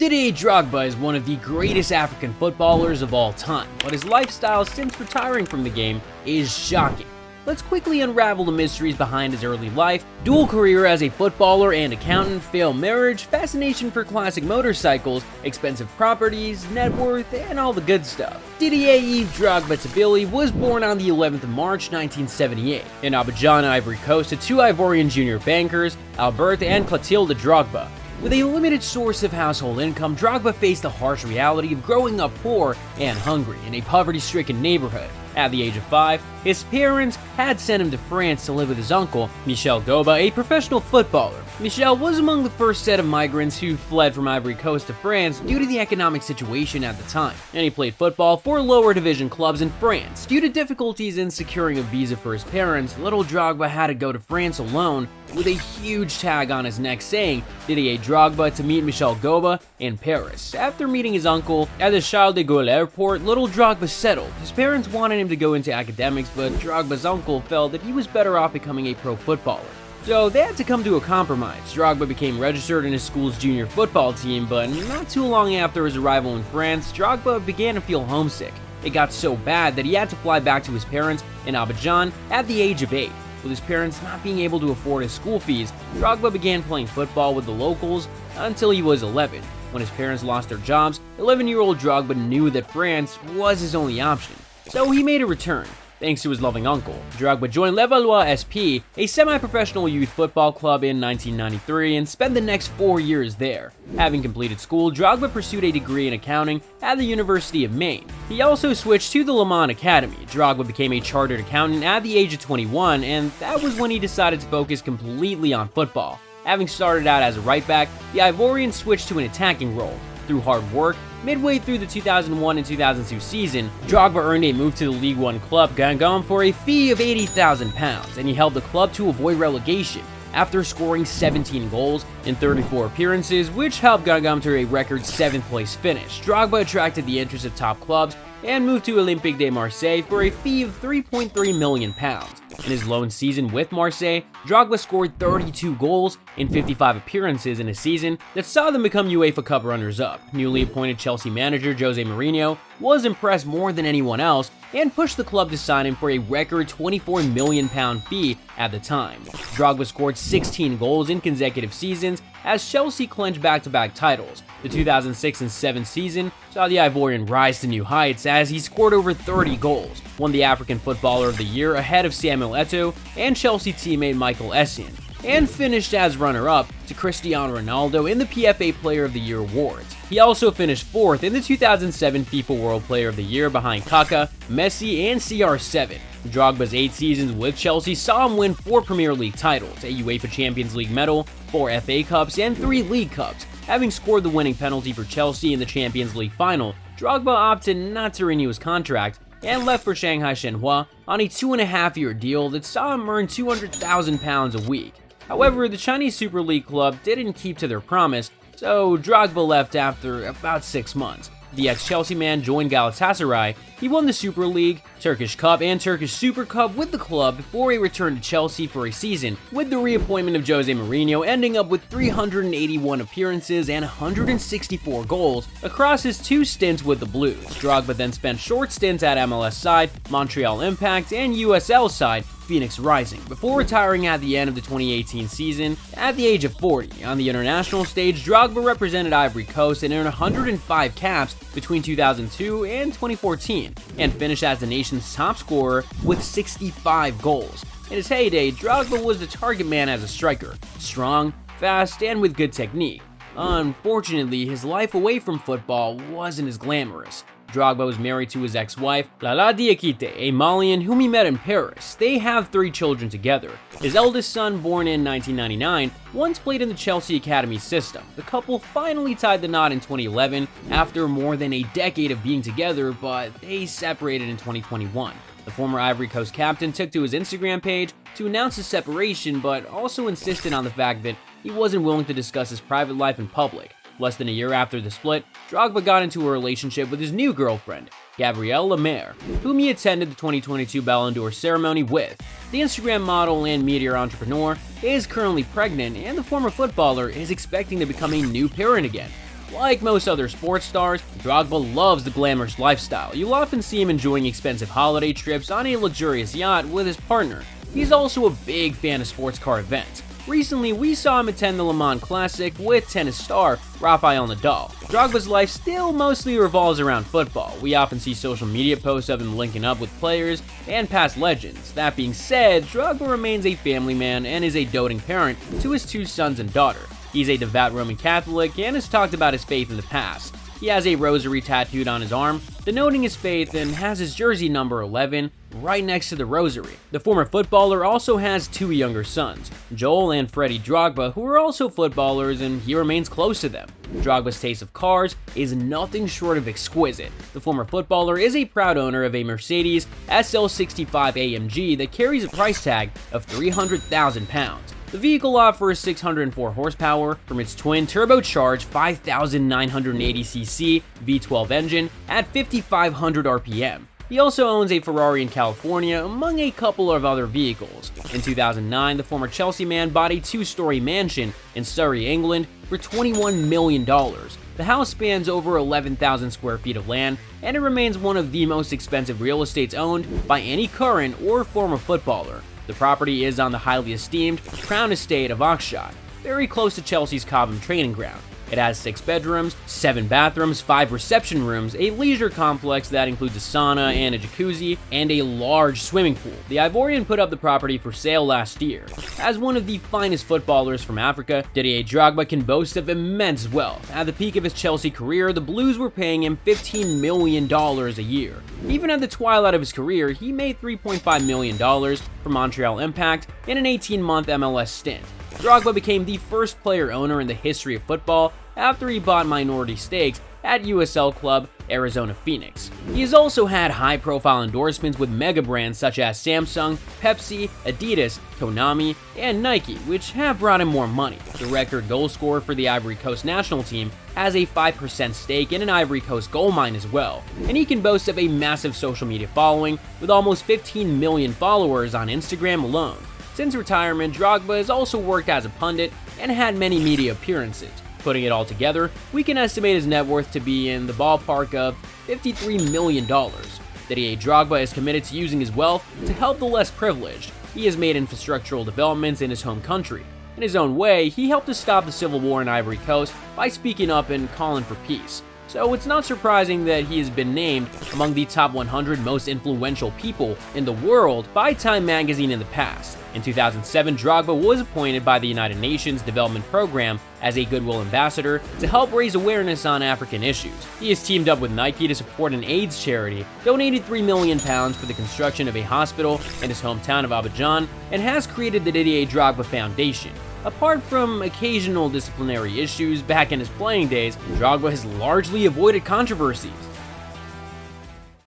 Didier Drogba is one of the greatest African footballers of all time, but his lifestyle since retiring from the game is shocking. Let's quickly unravel the mysteries behind his early life, dual career as a footballer and accountant, failed marriage, fascination for classic motorcycles, expensive properties, net worth, and all the good stuff. Didier Yves Drogba Tabili was born on the 11th of March 1978 in Abidjan, Ivory Coast to two Ivorian junior bankers, Albert and Clotilde Drogba. With a limited source of household income, Drogba faced the harsh reality of growing up poor and hungry in a poverty-stricken neighborhood. At the age of 5, his parents had sent him to France to live with his uncle, Michel Goba, a professional footballer. Michel was among the first set of migrants who fled from Ivory Coast to France due to the economic situation at the time, and he played football for lower division clubs in France. Due to difficulties in securing a visa for his parents, little Drogba had to go to France alone with a huge tag on his neck saying Didier Drogba to meet Michel Goba in Paris. After meeting his uncle at the Charles de Gaulle airport, little Drogba settled. His parents wanted him to go into academics, but Drogba's uncle felt that he was better off becoming a pro footballer. So they had to come to a compromise. Drogba became registered in his school's junior football team, but not too long after his arrival in France, Drogba began to feel homesick. It got so bad that he had to fly back to his parents in Abidjan at the age of 8. With his parents not being able to afford his school fees, Drogba began playing football with the locals until he was 11. When his parents lost their jobs, 11-year-old Drogba knew that France was his only option, so he made a return. Thanks to his loving uncle, Drogba joined Levallois SP, a semi-professional youth football club in 1993 and spent the next 4 years there. Having completed school, Drogba pursued a degree in accounting at the University of Maine. He also switched to the Le Mans Academy. Drogba became a chartered accountant at the age of 21, and that was when he decided to focus completely on football. Having started out as a right back, the Ivorian switched to an attacking role. Through hard work, midway through the 2001 and 2002 season, Drogba earned a move to the League One club Guingamp for a fee of £80,000, and he helped the club to avoid relegation after scoring 17 goals in 34 appearances, which helped Guingamp to a record 7th place finish. Drogba attracted the interest of top clubs and moved to Olympique de Marseille for a fee of £3.3 million. In his loan season with Marseille, Drogba scored 32 goals in 55 appearances in a season that saw them become UEFA Cup runners-up. Newly appointed Chelsea manager Jose Mourinho was impressed more than anyone else and pushed the club to sign him for a record £24 million fee at the time. Drogba scored 16 goals in consecutive seasons as Chelsea clinched back-to-back titles. The 2006 and 7 season saw the Ivorian rise to new heights as he scored over 30 goals, won the African Footballer of the Year ahead of Samuel Eto'o and Chelsea teammate Michael Essien, and finished as runner-up to Cristiano Ronaldo in the PFA Player of the Year awards. He also finished 4th in the 2007 FIFA World Player of the Year behind Kaká, Messi, and CR7. Drogba's 8 seasons with Chelsea saw him win 4 Premier League titles, a UEFA Champions League medal, 4 FA Cups, and 3 League Cups. Having scored the winning penalty for Chelsea in the Champions League final, Drogba opted not to renew his contract and left for Shanghai Shenhua on a 2.5-year deal that saw him earn £200,000 a week. However, the Chinese Super League club didn't keep to their promise, so Drogba left after about 6 months. The ex-Chelsea man joined Galatasaray. He won the Super League, Turkish Cup, and Turkish Super Cup with the club before he returned to Chelsea for a season, with the reappointment of Jose Mourinho ending up with 381 appearances and 164 goals across his 2 stints with the Blues. Drogba then spent short stints at MLS side, Montreal Impact, and USL side, Phoenix Rising, before retiring at the end of the 2018 season at the age of 40. On the international stage, Drogba represented Ivory Coast and earned 105 caps between 2002 and 2014, and finished as the nation's top scorer with 65 goals. In his heyday, Drogba was the target man as a striker, strong, fast, and with good technique. Unfortunately, his life away from football wasn't as glamorous. Drogba was married to his ex-wife, Lala Diakite, a Malian whom he met in Paris. They have 3 children together. His eldest son, born in 1999, once played in the Chelsea Academy system. The couple finally tied the knot in 2011 after more than a decade of being together, but they separated in 2021. The former Ivory Coast captain took to his Instagram page to announce his separation, but also insisted on the fact that he wasn't willing to discuss his private life in public. Less than a year after the split, Drogba got into a relationship with his new girlfriend, Gabrielle Lemaire, whom he attended the 2022 Ballon d'Or ceremony with. The Instagram model and media entrepreneur is currently pregnant, and the former footballer is expecting to become a new parent again. Like most other sports stars, Drogba loves the glamorous lifestyle. You'll often see him enjoying expensive holiday trips on a luxurious yacht with his partner. He's also a big fan of sports car events. Recently, we saw him attend the Le Mans Classic with tennis star Rafael Nadal. Drogba's life still mostly revolves around football. We often see social media posts of him linking up with players and past legends. That being said, Drogba remains a family man and is a doting parent to his 2 sons and daughter. He's a devout Roman Catholic and has talked about his faith in the past. He has a rosary tattooed on his arm, denoting his faith, and has his jersey number 11 right next to the rosary. The former footballer also has 2 younger sons, Joel and Freddie Drogba, who are also footballers, and he remains close to them. Drogba's taste of cars is nothing short of exquisite. The former footballer is a proud owner of a Mercedes SL65 AMG that carries a price tag of £300,000. The vehicle offers 604 horsepower from its twin turbocharged 5,980cc V12 engine at 5,500 RPM. He also owns a Ferrari in California, among a couple of other vehicles. In 2009, the former Chelsea man bought a 2-story mansion in Surrey, England for $21 million. The house spans over 11,000 square feet of land, and it remains one of the most expensive real estates owned by any current or former footballer. The property is on the highly esteemed Crown Estate of Oxshott, very close to Chelsea's Cobham training ground. It has 6 bedrooms, 7 bathrooms, 5 reception rooms, a leisure complex that includes a sauna and a jacuzzi, and a large swimming pool. The Ivorian put up the property for sale last year. As one of the finest footballers from Africa, Didier Drogba can boast of immense wealth. At the peak of his Chelsea career, the Blues were paying him $15 million a year. Even at the twilight of his career, he made $3.5 million from Montreal Impact in an 18-month MLS stint. Drogba became the first player owner in the history of football after he bought minority stakes at USL club Arizona Phoenix. He has also had high-profile endorsements with mega brands such as Samsung, Pepsi, Adidas, Konami, and Nike, which have brought him more money. The record goal scorer for the Ivory Coast national team has a 5% stake in an Ivory Coast gold mine as well, and he can boast of a massive social media following with almost 15 million followers on Instagram alone. Since retirement, Drogba has also worked as a pundit and had many media appearances. Putting it all together, we can estimate his net worth to be in the ballpark of $53 million. Didier Drogba is committed to using his wealth to help the less privileged. He has made infrastructural developments in his home country. In his own way, he helped to stop the civil war in Ivory Coast by speaking up and calling for peace. So it's not surprising that he has been named among the top 100 most influential people in the world by Time magazine in the past. In 2007, Drogba was appointed by the United Nations Development Program as a Goodwill Ambassador to help raise awareness on African issues. He has teamed up with Nike to support an AIDS charity, donated £3 million for the construction of a hospital in his hometown of Abidjan, and has created the Didier Drogba Foundation. Apart from occasional disciplinary issues back in his playing days, Drogba has largely avoided controversies.